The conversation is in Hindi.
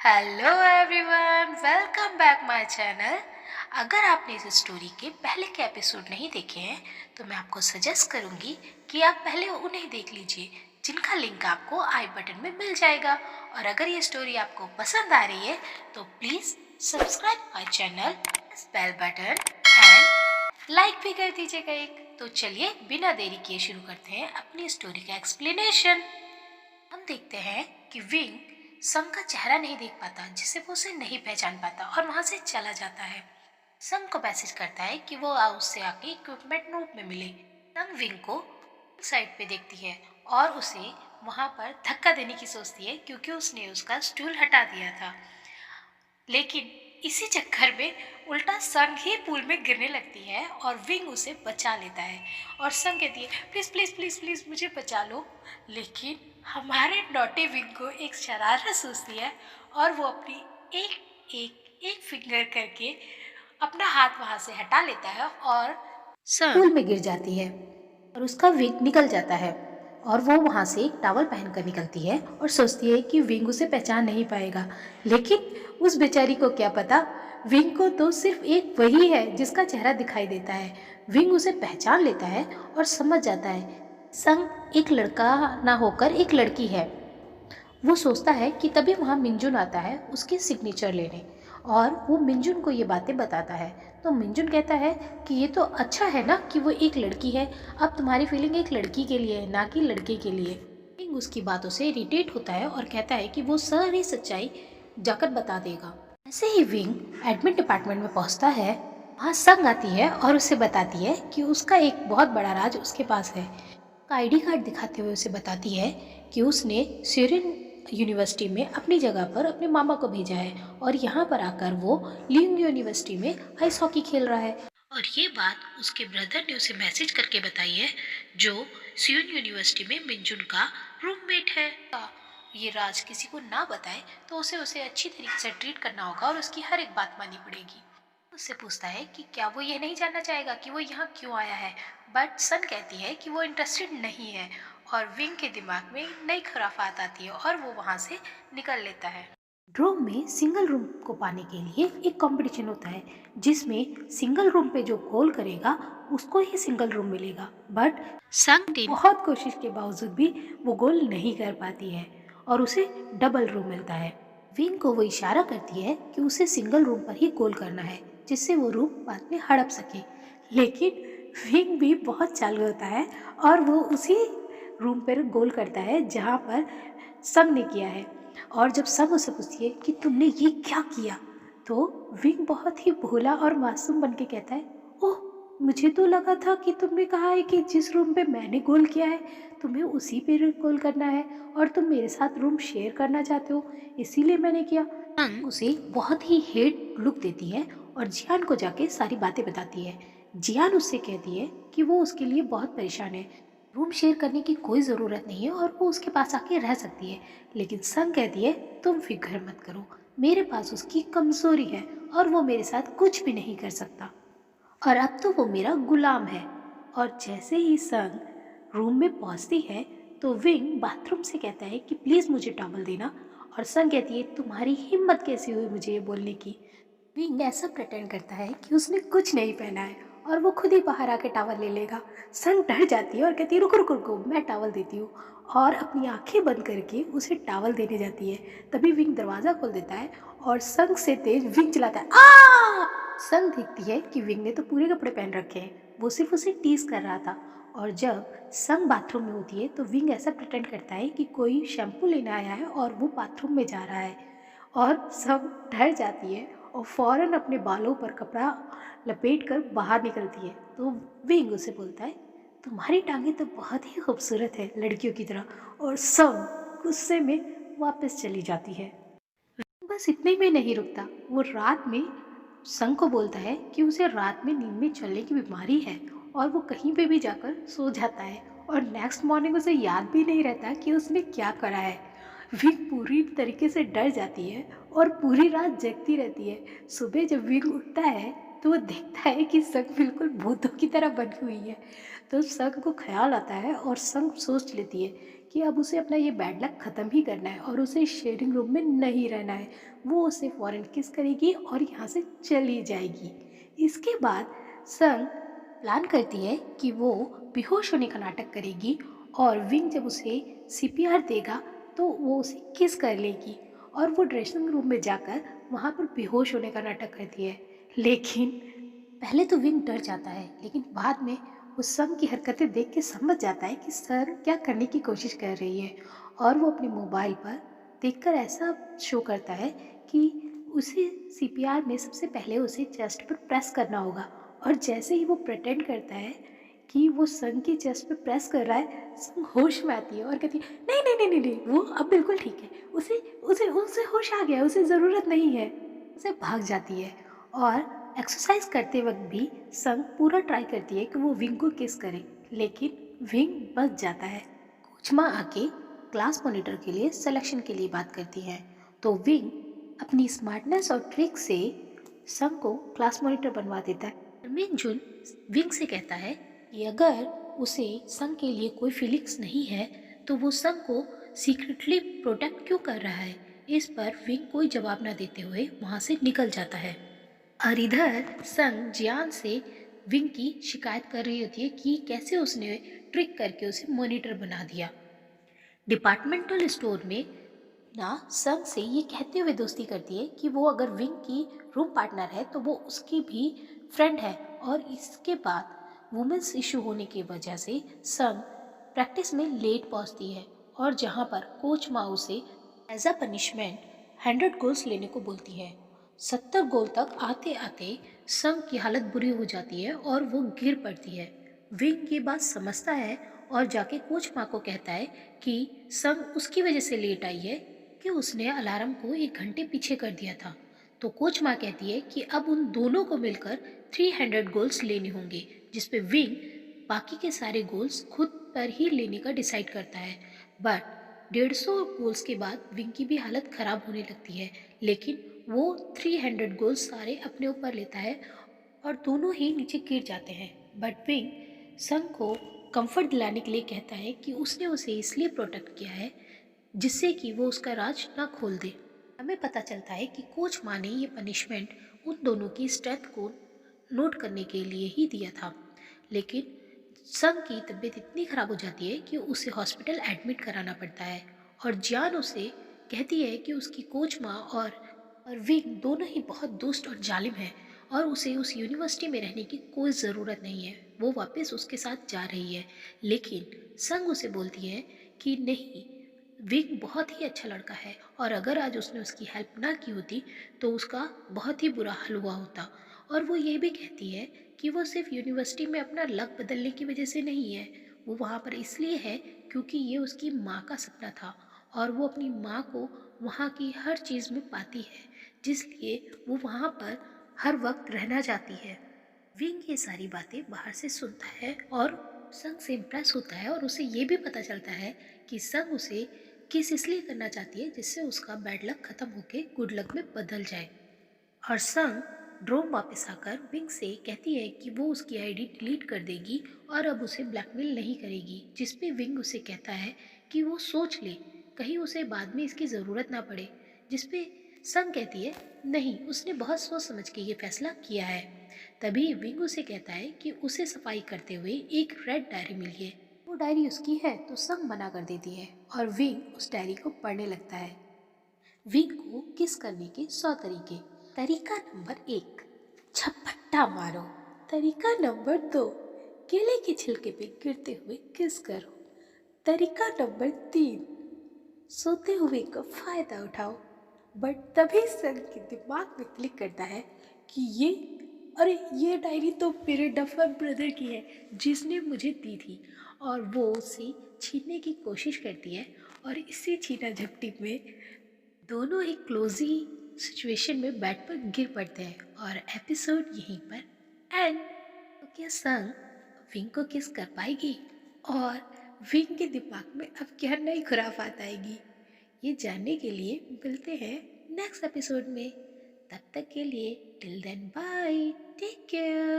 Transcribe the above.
Hello everyone, welcome back my channel. अगर आपने इस स्टोरी के पहले के एपिसोड नहीं देखे हैं तो मैं आपको सजेस्ट करूंगी कि आप पहले उन्हें देख लीजिए, जिनका लिंक आपको आई बटन में मिल जाएगा। और अगर ये स्टोरी आपको पसंद आ रही है तो please subscribe my channel, bell button and like भी कर दीजिएगा एक। तो चलिए बिना देरी किए शुरू करते हैं अपनी स्टोरी का एक्सप्लेनेशन। हम देखते हैं कि विंग संग का चेहरा नहीं देख पाता, जिससे वो उसे नहीं पहचान पाता और वहां से चला जाता है। संग को मैसेज करता है कि वो उससे आके इक्विपमेंट रूप में मिले। संग विंग को साइड पे देखती है और उसे वहां पर धक्का देने की सोचती है, क्योंकि उसने उसका स्टूल हटा दिया था। लेकिन इसी चक्कर में उल्टा संग ही पूल में गिरने लगती है और विंग उसे बचा लेता है। और संग कहती है, प्लीज़ प्लीज़ प्लीज़ प्लीज़ मुझे बचा लो। लेकिन हमारे नॉटी विंग को एक शरारत सूझती है और वो अपनी एक एक एक फिंगर करके अपना हाथ वहाँ से हटा लेता है और संग पूल में गिर जाती है और उसका विंग निकल जाता है। और वो वहाँ से एक टॉवल पहनकर निकलती है और सोचती है कि विंग उसे पहचान नहीं पाएगा। लेकिन उस बेचारी को क्या पता, विंग को तो सिर्फ एक वही है जिसका चेहरा दिखाई देता है। विंग उसे पहचान लेता है और समझ जाता है संग एक लड़का ना होकर एक लड़की है। वो सोचता है कि तभी वहाँ मिंजुन आता है उसकी सिग्नेचर लेने, और वो मिंजुन को ये बातें बताता है। तो मिंजुन कहता है कि ये तो अच्छा है ना कि वो एक लड़की है, अब तुम्हारी फीलिंग एक लड़की के लिए है ना कि लड़के के लिए। किंग उसकी बातों से इरिटेट होता है और कहता है कि वो सारी सच्चाई जाकर बता देगा। ऐसे ही विंग एडमिन डिपार्टमेंट में पहुंचता है। वहाँ संग आती है और उसे बताती है कि उसका एक बहुत बड़ा राज उसके पास है। आईडी कार्ड दिखाते हुए उसे बताती है कि उसने सीरियन यूनिवर्सिटी में अपनी जगह पर अपने मामा को भेजा है और यहाँ पर आकर वो लिंग यूनिवर्सिटी में आइस हॉकी खेल रहा है। और ये बात उसके ब्रदर ने उसे मैसेज करके बताई है, जो सियोन यूनिवर्सिटी में मिंजुन का रूममेट है। ये राज किसी को ना बताए तो उसे उसे अच्छी तरीके से ट्रीट करना होगा और उसकी हर एक बात माननी पड़ेगी। उससे पूछता है कि क्या वो ये नहीं जानना चाहेगा कि वो यहाँ क्यों आया है, बट सन कहती है कि वो इंटरेस्टेड नहीं है। और विंग के दिमाग में नई खुराफात आती है और वो वहाँ से निकल लेता है। ड्रोम में सिंगल रूम को पाने के लिए एक कंपटीशन होता है, जिसमें सिंगल रूम पे जो गोल करेगा उसको ही सिंगल रूम मिलेगा। बट संग ने बहुत कोशिश के बावजूद भी वो गोल नहीं कर पाती है और उसे डबल रूम मिलता है। विंग को वो इशारा करती है कि उसे सिंगल रूम पर ही गोल करना है, जिससे वो रूम बाद में हड़प सके। लेकिन विंग भी बहुत चालू होता है और वो उसी रूम पर गोल करता है जहाँ पर संग ने किया है। और जब संग उसे पूछती है कि तुमने ये क्या किया, तो विंग बहुत ही भोला और मासूम बन के कहता है, ओह मुझे तो लगा था कि तुमने कहा है कि जिस रूम पे मैंने गोल किया है तुम्हें उसी पे गोल करना है, और तुम मेरे साथ रूम शेयर करना चाहते हो, इसीलिए मैंने किया। संग उसे बहुत ही हेट लुक देती है और जियान को जाके सारी बातें बताती है। जियान उससे कहती है कि वो उसके लिए बहुत परेशान है, रूम शेयर करने की कोई ज़रूरत नहीं है और वो उसके पास आके रह सकती है। लेकिन संग कहती है तुम फिक्र मत करो, मेरे पास उसकी कमज़ोरी है और वो मेरे साथ कुछ भी नहीं कर सकता, और अब तो वो मेरा गुलाम है। और जैसे ही संग रूम में पहुंचती है तो विंग बाथरूम से कहता है कि प्लीज़ मुझे टॉवल देना, और संग कहती है तुम्हारी हिम्मत कैसे हुई मुझे ये बोलने की। विंग ऐसा प्रेटेंड करता है कि उसने कुछ नहीं पहना है और वो खुद ही बाहर आके टॉवल ले लेगा। संग डर जाती है और कहती है रुको रुको रुको, मैं टॉवल देती हूँ, और अपनी आंखें बंद करके उसे टॉवल देने जाती है। तभी विंग दरवाज़ा खोल देता है और संग से तेज विंग चलाता है आ। संग देखती है कि विंग ने तो पूरे कपड़े पहन रखे हैं, वो सिर्फ उसे टीज कर रहा था। और जब संग बाथरूम में होती है तो विंग ऐसा प्रिटेंड करता है कि कोई शैम्पू लेने आया है और वो बाथरूम में जा रहा है, और सब डर जाती है और फौरन अपने बालों पर कपड़ा लपेट कर बाहर निकलती है। तो विंग उसे बोलता है तुम्हारी टांगें तो बहुत ही खूबसूरत है लड़कियों की तरह, और सब गुस्से में वापस चली जाती है। बस इतने में नहीं रुकता, वो रात में संग को बोलता है कि उसे रात में नींद में चलने की बीमारी है और वो कहीं पे भी जाकर सो जाता है, और नेक्स्ट मॉर्निंग उसे याद भी नहीं रहता कि उसने क्या करा है। विंग पूरी तरीके से डर जाती है और पूरी रात जगती रहती है। सुबह जब विंग उठता है तो वो देखता है कि संग बिल्कुल भूतों की तरह बनी हुई है। तो संग को ख्याल आता है और संग सोच लेती है कि अब उसे अपना ये बैड लक ख़त्म ही करना है और उसे शेयरिंग रूम में नहीं रहना है। वो उसे फ़ौरन किस करेगी और यहाँ से चली जाएगी। इसके बाद संग प्लान करती है कि वो बेहोश होने का नाटक करेगी और विंग जब उसे सीपीआर देगा तो वो उसे किस कर लेगी और वो ड्रेसिंग रूम में जाकर वहाँ पर बेहोश होने का नाटक करती है। लेकिन पहले तो विंग डर जाता है, लेकिन बाद में वो संग की हरकतें देख के समझ जाता है कि सर क्या करने की कोशिश कर रही है और वो अपने मोबाइल पर देखकर ऐसा शो करता है कि उसे सीपीआर में सबसे पहले उसे चेस्ट पर प्रेस करना होगा। और जैसे ही वो प्रिटेंड करता है कि वो संग की चेस्ट पे प्रेस कर रहा है, संग होश में आती है और कहती है नहीं नहीं नहीं नहीं नहीं, वो अब बिल्कुल ठीक है, उसे उसे उसे होश आ गया, उसे ज़रूरत नहीं है। उसे भाग जाती है और एक्सरसाइज करते वक्त भी संग पूरा ट्राई करती है कि वो विंग को किस करे, लेकिन विंग बच जाता है। कोच माँ आके क्लास मॉनिटर के लिए सिलेक्शन के लिए बात करती है तो विंग अपनी स्मार्टनेस और ट्रिक से संग को क्लास मॉनिटर बनवा देता है। मिनजुन विंग से कहता है कि अगर उसे संग के लिए कोई फीलिंग्स नहीं है तो वो संग को सीक्रेटली प्रोटेक्ट क्यों कर रहा है। इस पर विंग कोई जवाब न देते हुए वहाँ से निकल जाता है और इधर संग जियान से विंग की शिकायत कर रही होती है कि कैसे उसने ट्रिक करके उसे मॉनिटर बना दिया। डिपार्टमेंटल स्टोर में ना संग से ये कहते हुए दोस्ती करती है कि वो अगर विंग की रूम पार्टनर है तो वो उसकी भी फ्रेंड है। और इसके बाद वुमेन्स इशू होने की वजह से संग प्रैक्टिस में लेट पहुंचती है और जहां पर कोच माँ उसे एज अ पनिशमेंट 100 गोल्स लेने को बोलती है। 70 गोल तक आते आते संग की हालत बुरी हो जाती है और वो गिर पड़ती है। विंग ये बात समझता है और जाके कोच माँ को कहता है कि संग उसकी वजह से लेट आई है कि उसने अलार्म को 1 घंटे पीछे कर दिया था। तो कोच माँ कहती है कि अब उन दोनों को मिलकर 300 गोल्स लेने होंगे, जिसपे विंग बाकी के सारे गोल्स खुद पर ही लेने का डिसाइड करता है। बट 150 गोल्स के बाद विंग की भी हालत खराब होने लगती है, लेकिन वो 300 गोल्स सारे अपने ऊपर लेता है और दोनों ही नीचे गिर जाते हैं। बट विंग संग को कंफर्ट दिलाने के लिए कहता है कि उसने उसे इसलिए प्रोटेक्ट किया है जिससे कि वो उसका राज ना खोल दे। हमें पता चलता है कि कोच माँ ने ये पनिशमेंट उन दोनों की स्ट्रेंथ को नोट करने के लिए ही दिया था। लेकिन संग की तबीयत इतनी खराब हो जाती है कि उसे हॉस्पिटल एडमिट कराना पड़ता है और जियान उसे कहती है कि उसकी कोच माँ और विंग दोनों ही बहुत दुष्ट और जालिम है और उसे उस यूनिवर्सिटी में रहने की कोई ज़रूरत नहीं है, वो वापस उसके साथ जा रही है। लेकिन संग उसे बोलती है कि नहीं, विंग बहुत ही अच्छा लड़का है और अगर आज उसने उसकी हेल्प ना की होती तो उसका बहुत ही बुरा हाल हुआ होता। और वो ये भी कहती है कि वो सिर्फ यूनिवर्सिटी में अपना लक बदलने की वजह से नहीं है, वो वहाँ पर इसलिए है क्योंकि ये उसकी माँ का सपना था और वो अपनी माँ को वहाँ की हर चीज़ में पाती है, जिसलिए वो वहाँ पर हर वक्त रहना चाहती है। विंग ये सारी बातें बाहर से सुनता है और संग से इम्प्रेस होता है और उसे ये भी पता चलता है कि संग उसे किस इसलिए करना चाहती है जिससे उसका बैड लक खत्म होके गुड लक में बदल जाए। और संग ड्रोम वापस आकर विंग से कहती है कि वो उसकी आईडी डिलीट कर देगी और अब उसे ब्लैकमेल नहीं करेगी, जिस पे विंग उसे कहता है कि वो सोच ले, कहीं उसे बाद में इसकी ज़रूरत ना पड़े। जिस पे संग कहती है नहीं, उसने बहुत सोच समझ के ये फैसला किया है। तभी विंग उसे कहता है कि उसे सफाई करते हुए एक रेड डायरी मिली है, वो डायरी उसकी है। तो संग मना कर देती है और विंग उस डायरी को पढ़ने लगता है। विंग को किस करने के 100 तरीके। तरीका नंबर 1, झपट्टा मारो। तरीका नंबर 2, केले के छिलके पे गिरते हुए किस करो। तरीका नंबर 3, सोते हुए का फायदा उठाओ। बट तभी संग के दिमाग में क्लिक करता है कि ये डायरी तो मेरे डफर ब्रदर की है जिसने मुझे दी थी। और वो उसे छीनने की कोशिश करती है और इसी छीना झपटी में दोनों एक क्लोजी सिचुएशन में बेड पर गिर पड़ते हैं और एपिसोड यहीं पर एंड। तो क्या संग विंग को किस कर पाएगी और विंग के दिमाग में अब क्या नई खुराफात आएगी, ये जानने के लिए मिलते हैं नेक्स्ट एपिसोड में। तब तक के लिए till then bye, take care.